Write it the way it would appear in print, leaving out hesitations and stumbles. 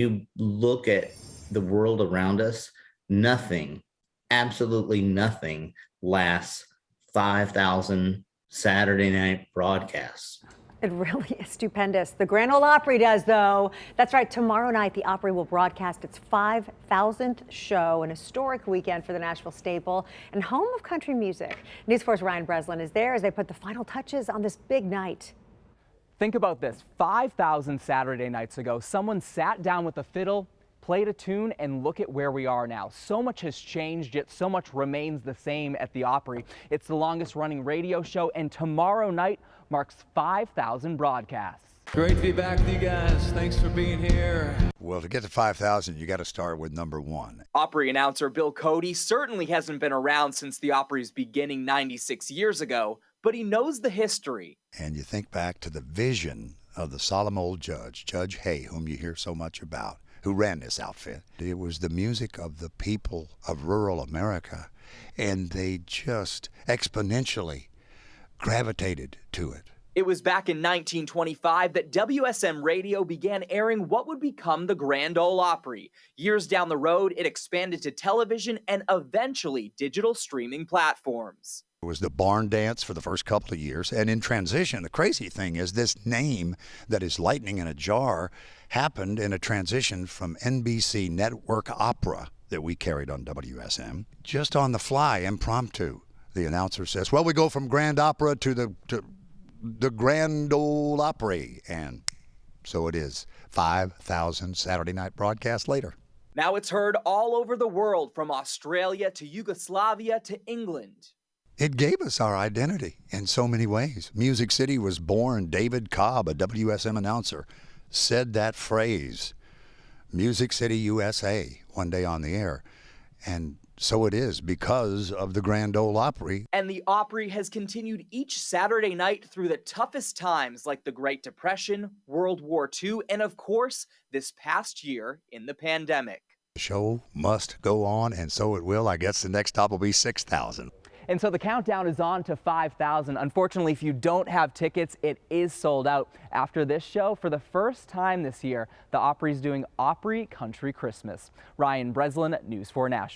you look at the world around us, nothing, absolutely nothing lasts 5,000 Saturday night broadcasts. It really is stupendous. The Grand Ole Opry does, though. That's right. Tomorrow night, the Opry will broadcast its 5,000th show, an historic weekend for the Nashville staple and home of country music. News 4's Ryan Breslin is there as they put the final touches on this big night. Think about this. 5,000 Saturday nights ago, someone sat down with a fiddle, played a tune, and look at where we are now. So much has changed, yet so much remains the same at the Opry. It's the longest running radio show, and tomorrow night marks 5,000 broadcasts. Great to be back with you guys. Thanks for being here. Well, to get to 5,000, you got to start with number one. Opry announcer Bill Cody certainly hasn't been around since the Opry's beginning 96 years ago, but he knows the history. And you think back to the vision of the solemn old judge, Judge Hay, whom you hear so much about, who ran this outfit. It was the music of the people of rural America, and they just exponentially gravitated to it. It was back in 1925 that WSM Radio began airing what would become the Grand Ole Opry. Years down the road, it expanded to television and eventually digital streaming platforms. It was the barn dance for the first couple of years, and in transition, the crazy thing is this name that is lightning in a jar happened in a transition from NBC Network Opera that we carried on WSM, just on the fly, impromptu. The announcer says, well, we go from Grand Opera to the Grand Ole Opry, and so it is. 5,000 Saturday night broadcasts later. Now it's heard all over the world, from Australia to Yugoslavia to England. It gave us our identity in so many ways. Music City was born. David Cobb, a WSM announcer, said that phrase, Music City, USA, one day on the air. And so it is because of the Grand Ole Opry. And the Opry has continued each Saturday night through the toughest times like the Great Depression, World War II, and of course, this past year in the pandemic. The show must go on, and so it will. I guess the next stop will be 6,000. And so the countdown is on to 5,000. Unfortunately, if you don't have tickets, it is sold out. After this show, for the first time this year, the Opry's doing Opry Country Christmas. Ryan Breslin, News 4 Nashville.